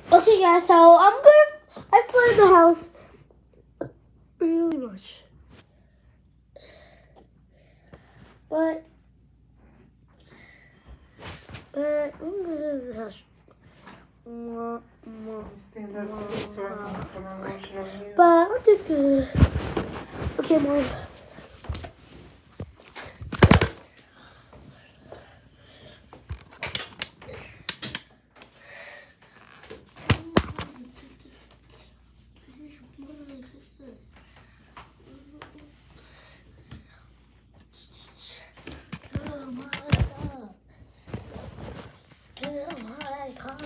Okay, guys. So I flooded the house really much, but I'm gonna do the house. Stand up so I can put my lotion on you. But I'm just gonna. Okay, Mom. Oh my God.